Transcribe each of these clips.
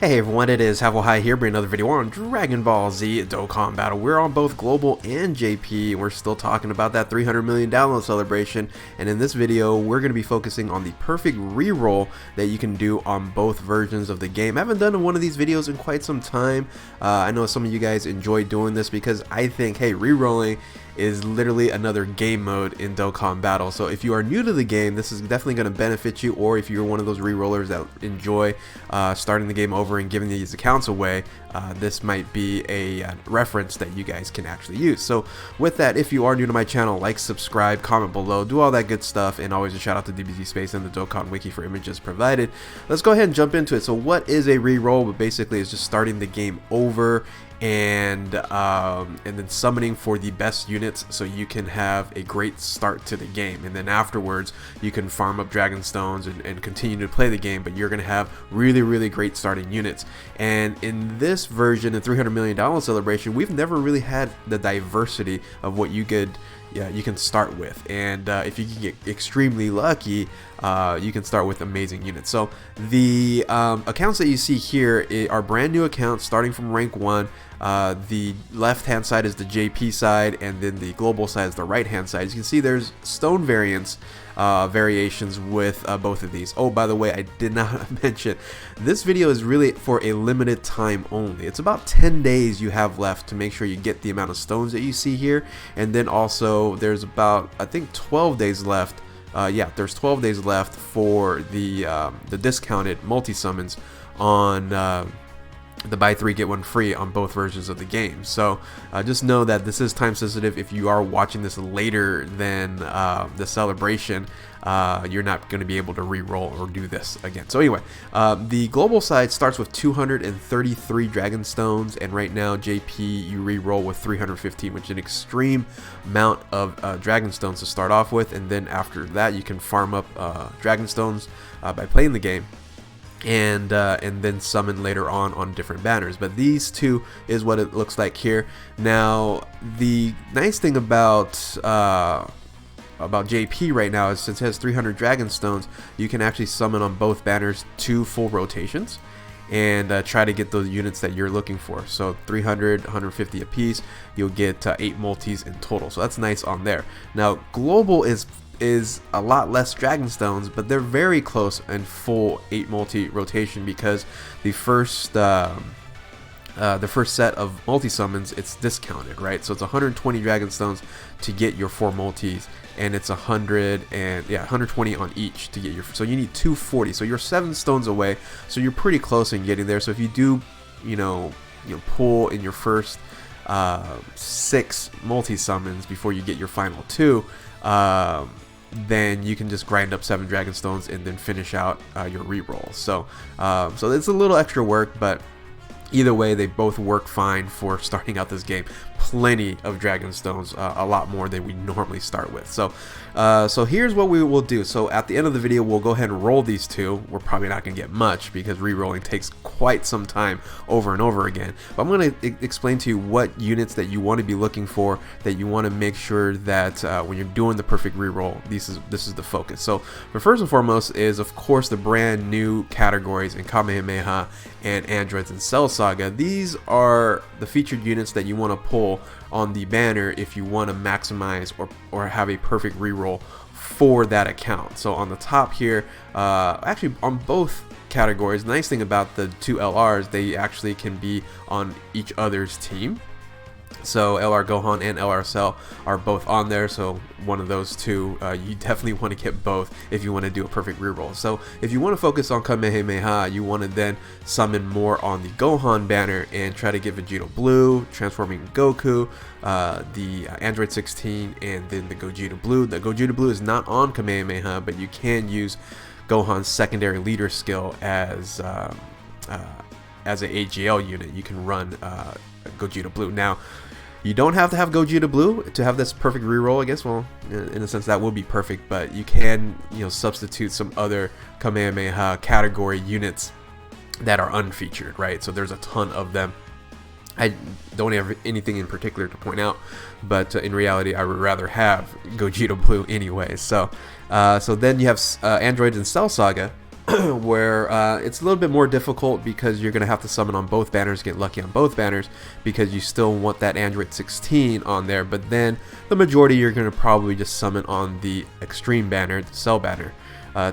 Hey everyone, it is Havel High here, bringing another video on Dragon Ball Z Dokkan Battle. We're on both Global and JP, and we're still talking about that 300 million download celebration. And in this video, we're going to be focusing on the perfect reroll that you can do on both versions of the game. I haven't done one of these videos in quite some time. I know some of you guys enjoy doing this because I think, hey, rerolling is literally another game mode in Dokkan Battle. So if you are new to the game, this is definitely going to benefit you, or if you're one of those rerollers that enjoy starting the game over and giving these accounts away, this might be a reference that you guys can actually use. So with that, if you are new to my channel, like, subscribe, comment below, do all that good stuff, and always a shout out to DBZ Space and the Dokkan Wiki for images provided. Let's go ahead and jump into it. So what is a reroll? But basically it's just starting the game over and then summoning for the best units so you can have a great start to the game, and then afterwards you can farm up Dragon Stones and continue to play the game, but you're gonna have really great starting units. And in this version, the $300 million celebration, we've never really had the diversity of what you could you can start with, and if you can get extremely lucky, you can start with amazing units. So the accounts that you see here are brand new accounts starting from rank 1. The left hand side is the JP side, and then the global side is the right hand side. As you can see, there's stone variations with both of these. Oh, by the way, I did not mention, this video is really for a limited time only. It's about 10 days you have left to make sure you get the amount of stones that you see here, and then also there's about, I think, 12 days left. Yeah, there's 12 days left for the discounted multi-summons on the buy 3 get 1 free on both versions of the game. So just know that this is time sensitive. If you are watching this later than the celebration, you're not going to be able to re-roll or do this again. So anyway, the global side starts with 233 Dragon Stones, and right now JP, you re-roll with 315, which is an extreme amount of Dragon Stones to start off with, and then after that you can farm up Dragon Stones by playing the game, and then summon later on different banners. But these two is what it looks like here. Now the nice thing about JP right now is, since it has 300 Dragon Stones, you can actually summon on both banners 2 full rotations and try to get those units that you're looking for. So 300, 150 a piece, you'll get 8 multis in total, so that's nice on there. Now global is a lot less Dragon Stones, but they're very close in full 8 multi rotation, because the first set of multi summons, it's discounted, right? So it's 120 Dragon Stones to get your 4 multis, and it's 120 on each to get your, so you need 240, so you're 7 stones away, so you're pretty close in getting there. So if you do pull in your first 6 multi summons before you get your final 2, then you can just grind up 7 Dragon Stones and then finish out your reroll. So so it's a little extra work, but either way they both work fine for starting out this game. Plenty of Dragon Stones, a lot more than we normally start with. So so here's what we will do. So at the end of the video, we'll go ahead and roll these two. We're probably not going to get much because re-rolling takes quite some time over and over again. But I'm going to explain to you what units that you want to be looking for, that you want to make sure that when you're doing the perfect re-roll, this is the focus. So but first and foremost is, of course, the brand new categories in Kamehameha and Androids and Cell Saga. These are the featured units that you want to pull on the banner if you want to maximize or have a perfect reroll for that account. So on the top here, actually on both categories, nice thing about the 2 LRs, they actually can be on each other's team. So LR Gohan and LR Cell are both on there, so one of those two, you definitely want to get both if you want to do a perfect reroll. So if you want to focus on Kamehameha, you want to then summon more on the Gohan banner and try to get Vegeta Blue, transforming Goku, the Android 16, and then the Gogeta Blue. The Gogeta Blue is not on Kamehameha, but you can use Gohan's secondary leader skill as an AGL unit. You can run Gogeta Blue. Now, you don't have to have Gogeta Blue to have this perfect reroll, I guess. Well, in a sense that will be perfect, but you can, substitute some other Kamehameha category units that are unfeatured, right? So there's a ton of them. I don't have anything in particular to point out, but in reality, I would rather have Gogeta Blue anyway. So then you have Androids and Cell Saga. where it's a little bit more difficult because you're going to have to summon on both banners, get lucky on both banners, because you still want that Android 16 on there. But then the majority you're going to probably just summon on the Extreme banner, the Cell banner,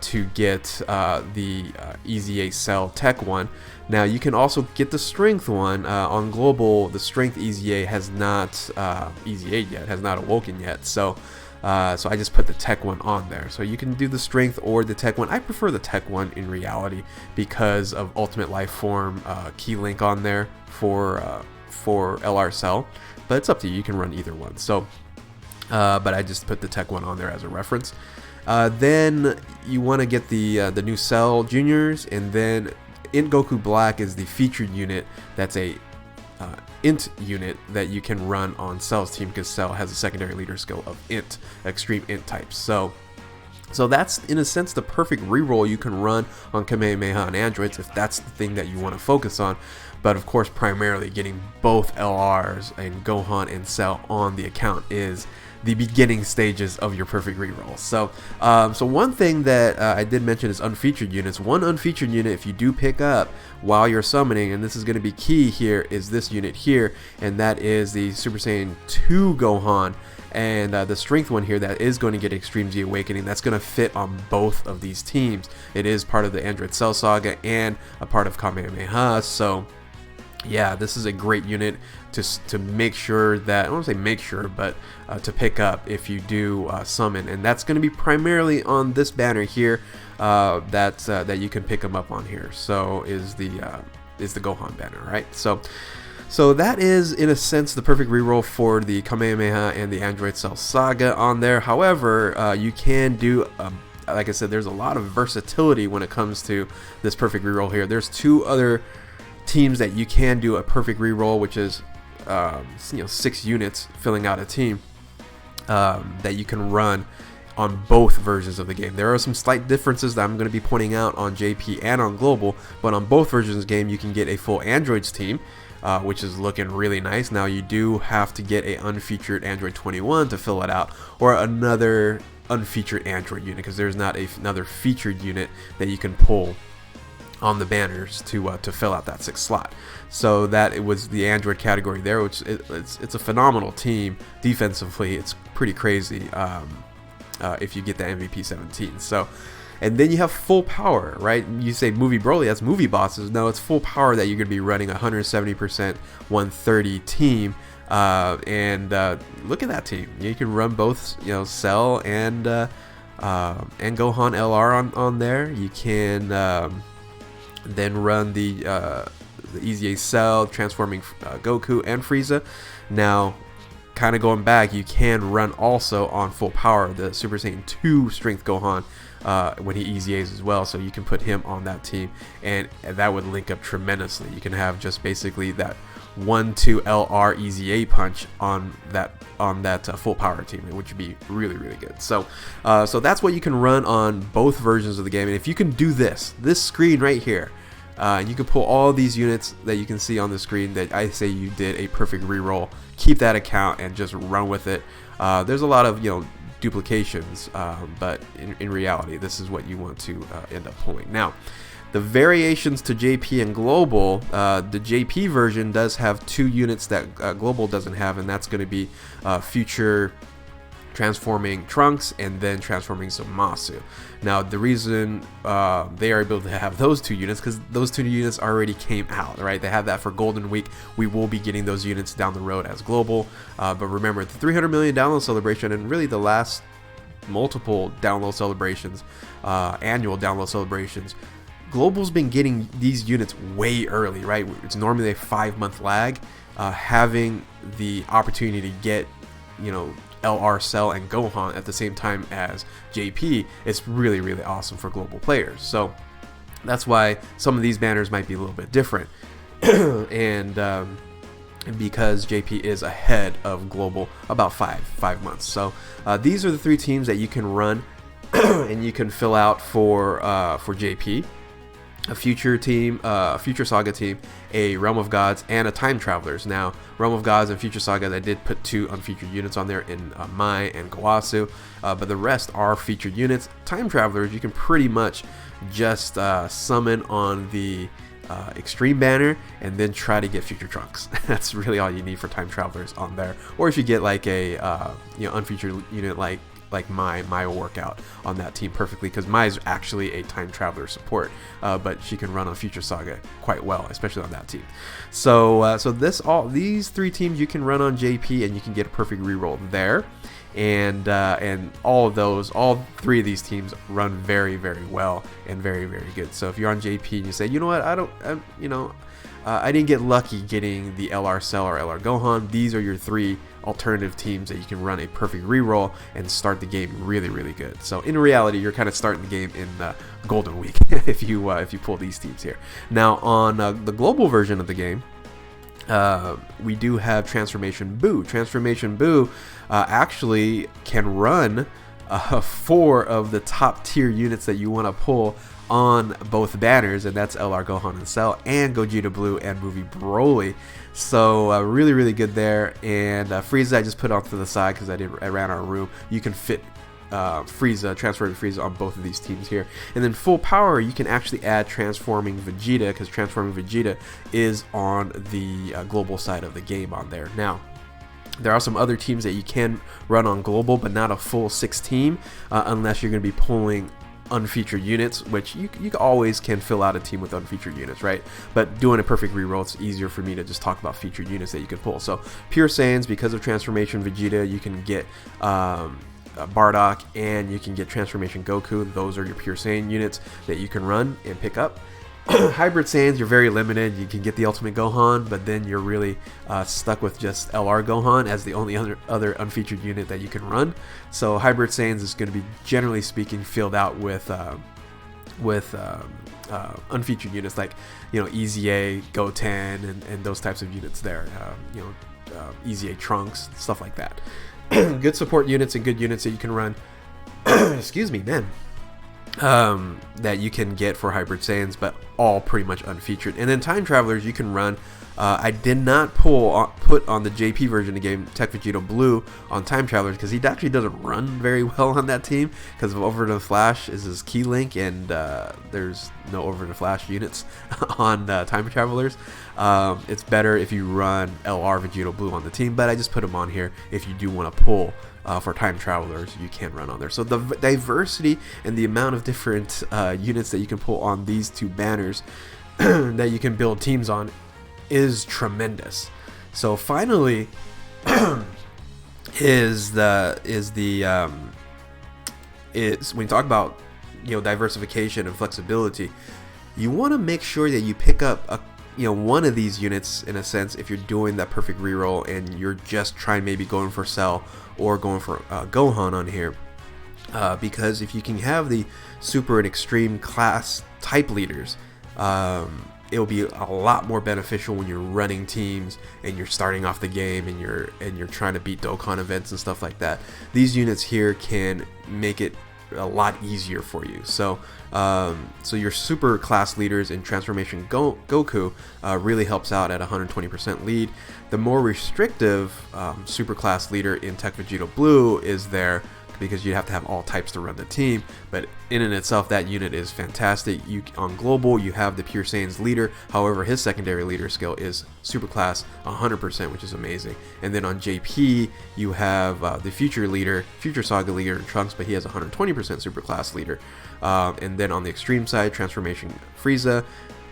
to get the EZA Cell Tech one. Now you can also get the Strength one on Global. The Strength EZA has not has not awoken yet, so I just put the Tech one on there. So you can do the Strength or the Tech one. I prefer the Tech one in reality because of Ultimate Life Form Key Link on there for LR Cell, but it's up to you. You can run either one. So, but I just put the Tech one on there as a reference. Then you want to get the new Cell Juniors, and then Int Goku Black is the featured unit. That's a Int unit that you can run on Cell's team, because Cell has a secondary leader skill of Int, Extreme Int types. So that's in a sense the perfect reroll you can run on Kamehameha and Androids if that's the thing that you want to focus on. But of course, primarily getting both LRs and Gohan and Cell on the account is the beginning stages of your perfect reroll. So one thing that I did mention is unfeatured units. One unfeatured unit, if you do pick up while you're summoning, and this is going to be key here, is this unit here, and that is the Super Saiyan 2 Gohan. And the Strength one here that is going to get Extreme Z Awakening, that's going to fit on both of these teams. It is part of the Android Cell Saga and a part of Kamehameha. So yeah, this is a great unit to make sure that, I don't want to say make sure, but to pick up if you do summon, and that's going to be primarily on this banner here that you can pick them up on here. So is the Gohan banner, right? So that is, in a sense, the perfect reroll for the Kamehameha and the Android Cell Saga on there. However, you can do, like I said, there's a lot of versatility when it comes to this perfect reroll here. There's two other teams that you can do a perfect reroll, which is 6 units filling out a team that you can run on both versions of the game. There are some slight differences that I'm going to be pointing out on JP and on Global, but on both versions of the game you can get a full Androids team, which is looking really nice. Now you do have to get a unfeatured Android 21 to fill it out, or another unfeatured Android unit, because there's not another featured unit that you can pull on the banners to fill out that 6th slot. So that it was the Android category there, which it's a phenomenal team defensively. It's pretty crazy if you get the MVP 17. So, and then you have full power, right? You say movie Broly, that's movie bosses. No, it's full power that you're going to be running 170% 130 team. And look at that team. You can run both, Cell and Gohan LR on there. You can then run the EZA Cell, transforming Goku and Frieza. Now, kind of going back, you can run also on full power the Super Saiyan 2 Strength Gohan when he EZAs as well, so you can put him on that team, and that would link up tremendously. You can have just basically that 1-2 LR EZA punch on that full power team, which would be really good. So that's what you can run on both versions of the game. And if you can do this screen right here, you can pull all these units that you can see on the screen, that I say you did a perfect reroll. Keep that account and just run with it. There's a lot of duplications, but in reality, this is what you want to end up pulling. Now, the variations to JP and Global, the JP version does have 2 units that Global doesn't have, and that's going to be future transforming Trunks and then transforming Zamasu. Now, the reason they are able to have those 2 units, because those 2 units already came out, right? They have that for Golden Week. We will be getting those units down the road as Global. But remember, the 300 million download celebration, and really the last multiple download celebrations, annual download celebrations, Global's been getting these units way early, right? It's normally a 5-month lag. Having the opportunity to get, LR, Cell, and Gohan at the same time as JP, it's really awesome for Global players. So that's why some of these banners might be a little bit different. and because JP is ahead of Global about 5 months. So these are the 3 teams that you can run and you can fill out for JP. a future team, future saga team, a Realm of Gods, and a Time Travelers. Now, Realm of Gods and Future Saga, I did put 2 unfeatured units on there in Mai and Gawasu, but the rest are featured units. Time Travelers, you can pretty much just summon on the Extreme banner and then try to get Future Trunks. That's really all you need for Time Travelers on there. Or if you get like a unfeatured unit like Mai will work out on that team perfectly, because Mai is actually a Time Traveler support, but she can run on Future Saga quite well, especially on that team. So these 3 teams you can run on JP, and you can get a perfect reroll there. And all 3 of these teams run very, very well and very, very good. So if you're on JP and you say, you know what, I didn't get lucky getting the LR Cell or LR Gohan, these are your 3 alternative teams that you can run a perfect reroll and start the game really, really good. So in reality, you're kind of starting the game in Golden Week if you pull these teams here. Now on the global version of the game, we do have Transformation Boo. Transformation Boo actually can run 4 of the top tier units that you want to pull on both banners, and that's LR Gohan and Cell, and Gogeta Blue and Movie Broly. So really, really good there. And Frieza I just put off to the side because I ran out of room. You can fit transferring Frieza on both of these teams here. And then full power, you can actually add Transforming Vegeta, because Transforming Vegeta is on the global side of the game on there. Now, there are some other teams that you can run on global, but not a full 6 team, unless you're going to be pulling unfeatured units, which you always can fill out a team with unfeatured units, right? But doing a perfect reroll, it's easier for me to just talk about featured units that you can pull. So Pure Saiyans, because of Transformation Vegeta, you can get Bardock, and you can get Transformation Goku. Those are your Pure Saiyan units that you can run and pick up. Hybrid Saiyans, you're very limited. You can get the Ultimate Gohan, but then you're really stuck with just LR Gohan as the only other unfeatured unit that you can run. So Hybrid Saiyans is going to be, generally speaking, filled out with unfeatured units like, EZA, Goten, and those types of units there. EZA Trunks, stuff like that. Good support units and good units that you can run. Excuse me, man. That you can get for Hybrid Saiyans, but all pretty much unfeatured. And then Time Travelers you can run. I did not put on the JP version of the game Tech Vegeta Blue on Time Travelers, because he actually doesn't run very well on that team because of Over the Flash is his key link, and there's no Over the Flash units on Time Travelers. It's better if you run LR Vegeta Blue on the team, but I just put him on here if you do want to pull for Time Travelers. You can run on there. So the diversity and the amount of different units that you can pull on these 2 banners that you can build teams on is tremendous. So finally is when you talk about diversification and flexibility, you want to make sure that you pick up one of these units, in a sense, if you're doing that perfect reroll and you're just trying maybe going for Cell or going for Gohan on here, because if you can have the super and extreme class type leaders, it'll be a lot more beneficial when you're running teams and you're starting off the game and you're trying to beat Dokkan events and stuff like that. These units here can make it a lot easier for you. So your super class leaders in Transformation Goku really helps out at 120% lead. The more restrictive super class leader in Tech Vegeta Blue is there, because you have to have all types to run the team, but in and itself that unit is fantastic. On global you have the Pure Saiyan's leader, however his secondary leader skill is super class 100%, which is amazing. And then on JP you have the future saga leader in Trunks, but he has 120% super class leader. And then on the extreme side, Transformation Frieza,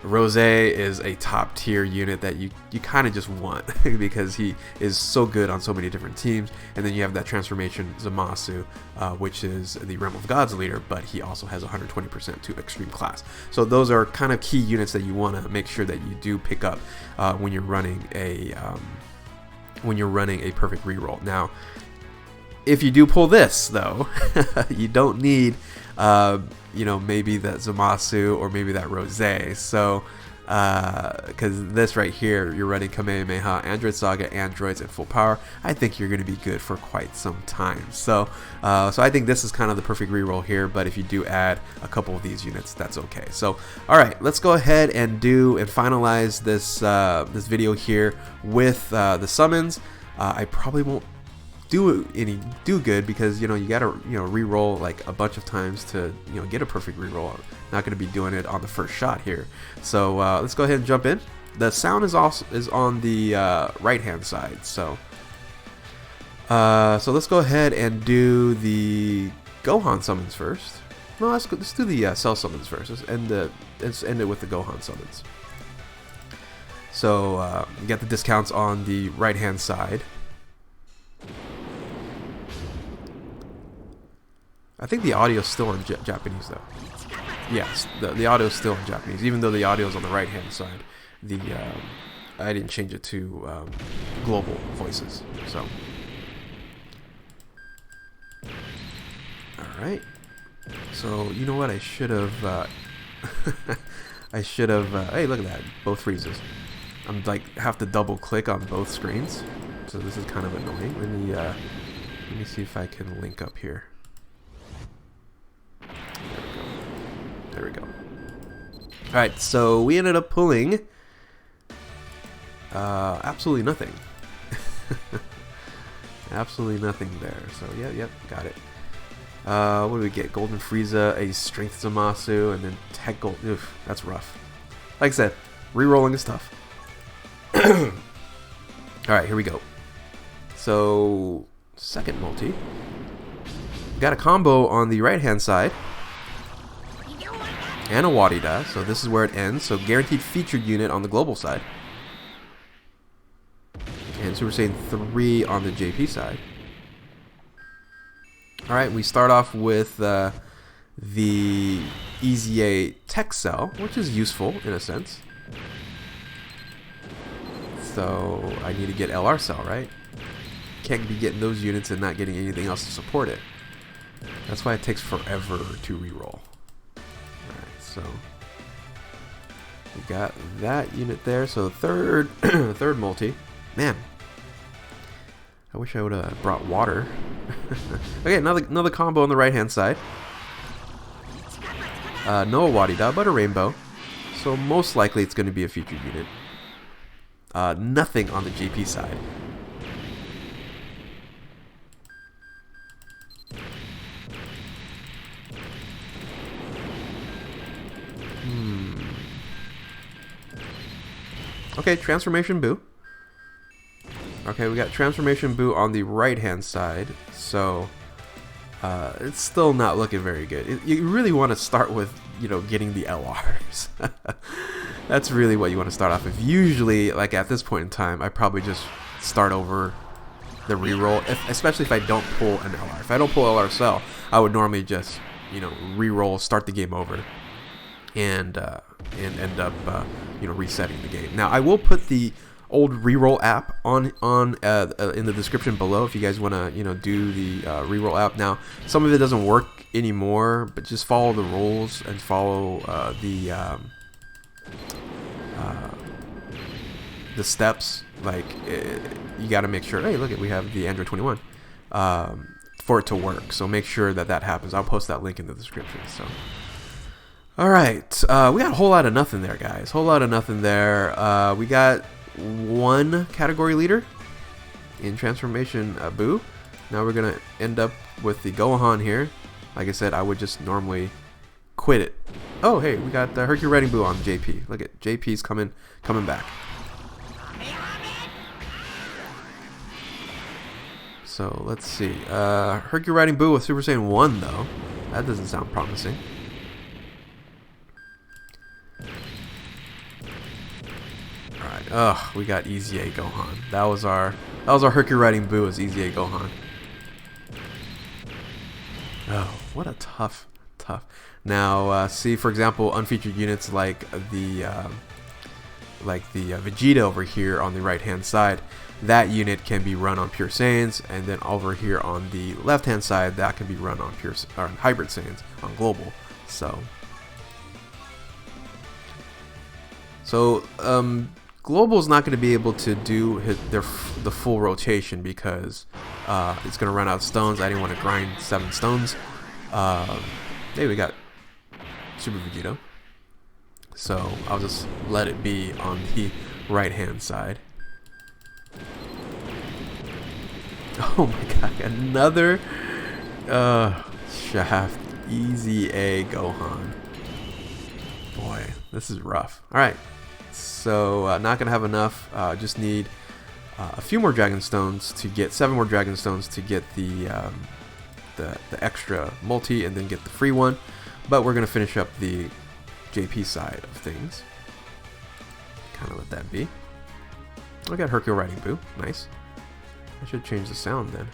Rose is a top tier unit that you kind of just want because he is so good on so many different teams. And then you have that Transformation Zamasu, which is the Realm of Gods leader, but he also has 120% to extreme class. So those are kind of key units that you want to make sure that you do pick up when you're running a perfect reroll. Now, if you do pull this though, you don't need maybe that Zamasu or maybe that Rose. So because this right here, you're running Kamehameha, Android Saga, Androids, and full power. I think you're going to be good for quite some time. So I think this is kind of the perfect reroll here, but if you do add a couple of these units, that's okay. So all right, let's go ahead and finalize this this video here with the summons. I probably won't do good because you gotta re-roll like a bunch of times to get a perfect re-roll. I'm not gonna be doing it on the first shot here. So let's go ahead and jump in. The sound is on the right hand side. So let's go ahead and do the Gohan summons first. No, let's do the Cell summons first. Let's end it with the Gohan summons. So you get the discounts on the right hand side. I think the audio is still in Japanese though. Yes, the audio is still in Japanese, even though the audio is on the right hand side. I didn't change it to global voices. So, all right. So you know what? I should have. Hey, look at that! Both freezes. I'm like have to double click on both screens, so this is kind of annoying. Let me see if I can link up here. There we go. All right, so we ended up pulling absolutely nothing. Absolutely nothing there. So yep, got it. What do we get? Golden Frieza, a Strength Zamasu, and then Tech Gold. Oof, that's rough. Like I said, re-rolling is tough. All right, here we go. So second multi. Got a combo on the right hand side. And a Wadida, so this is where it ends. So guaranteed featured unit on the global side. And Super Saiyan 3 on the JP side. Alright, we start off with the EZA Tech Cell, which is useful in a sense. So I need to get LR Cell, right? Can't be getting those units and not getting anything else to support it. That's why it takes forever to reroll. So we got that unit there. So third multi. Man, I wish I would have brought water. Okay, another combo on the right hand side. No Wadida, but a rainbow. So most likely it's going to be a featured unit. Nothing on the JP side. Okay, Transformation Boo. Okay, we got Transformation Boo on the right hand side, so it's still not looking very good. You really want to start with, getting the LRs. That's really what you want to start off with. Usually, like at this point in time, I probably just start over the reroll, especially if I don't pull an LR. If I don't pull LR Cell, I would normally just, reroll, start the game over, and end up resetting the game. Now I will put the old reroll app on in the description below if you guys want to do the reroll app. Now some of it doesn't work anymore, but just follow the rules and follow the steps. Like you got to make sure. Hey, look at we have the Android 21 for it to work. So make sure that happens. I'll post that link in the description. So. Alright, we got a whole lot of nothing there, guys. Whole lot of nothing there. We got one category leader in Transformation Boo. Now we're going to end up with the Gohan here. Like I said, I would just normally quit it. Oh, hey, we got the Hercule Riding Boo on JP. Look at JP's coming back. So, let's see. Hercule Riding Boo with Super Saiyan 1, though. That doesn't sound promising. Ugh, we got EZA Gohan. That was our Hercule Riding Boo as EZA Gohan. Oh, what a tough. Now, see for example, unfeatured units like the Vegeta over here on the right hand side. That unit can be run on Pure Saiyans, and then over here on the left hand side, that can be run on Hybrid Saiyans on global. So So Global's not going to be able to do the full rotation because it's going to run out of stones. I didn't want to grind 7 stones. Hey, we got Super Vegito. So I'll just let it be on the right hand side. Oh my god, another shaft. Easy A Gohan. Boy, this is rough. Alright, so not gonna have enough. Just need a few more Dragon Stones to get 7 more Dragon Stones to get the extra multi and then get the free one. But we're gonna finish up the JP side of things. Kind of let that be. I got Hercule riding Boo. Nice. I should change the sound then.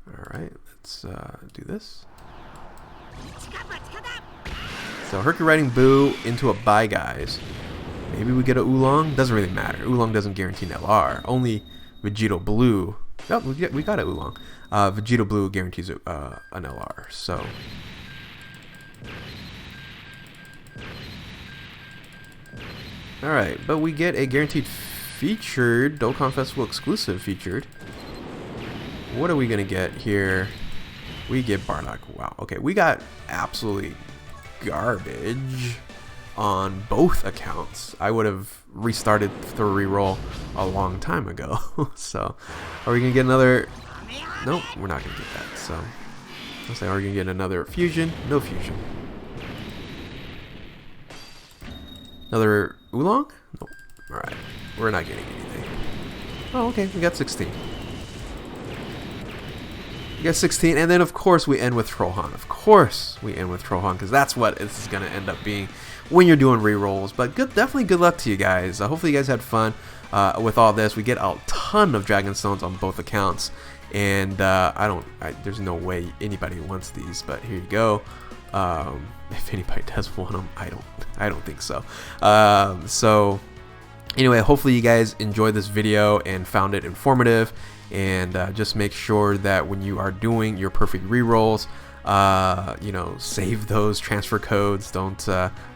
Alright, let's do this. So Hercule riding Boo into a bye, guys. Maybe we get a Oolong. Doesn't really matter. Oolong doesn't guarantee an LR. Only Vegito Blue. Oh, we got a Oolong. Vegito Blue guarantees an LR. So alright, but we get a guaranteed featured, Dokkan Festival exclusive featured. What are we going to get here? We get Bardock. Wow, okay, we got absolutely garbage on both accounts. I would have restarted the reroll a long time ago. So, are we going to get another? Nope, we're not going to get that. So, let's say, are we going to get another fusion? No fusion. Another Oolong? Nope. Alright. We're not getting anything. Oh, okay. We got 16. We got 16. And then, of course, we end with Trohan. Of course, we end with Trohan because that's what this is going to end up being when you're doing rerolls. But definitely good luck to you guys. Hopefully, you guys had fun with all this. We get a ton of Dragon Stones on both accounts. And there's no way anybody wants these. But here you go. If anybody does want them, I don't think so. So anyway, hopefully you guys enjoyed this video and found it informative, and just make sure that when you are doing your perfect rerolls, you know, save those transfer codes, don't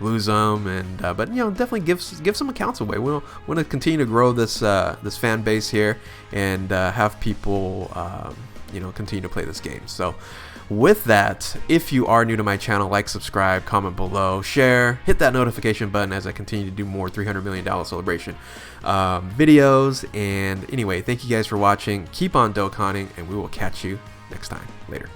lose them, and but you know, definitely give some accounts away. We want to continue to grow this this fan base here and have people you know, continue to play this game. So with that, if you are new to my channel, like, subscribe, comment below, share, hit that notification button as I continue to do more $300 million celebration videos. And anyway, thank you guys for watching. Keep on Dokkaning, and we will catch you next time. Later.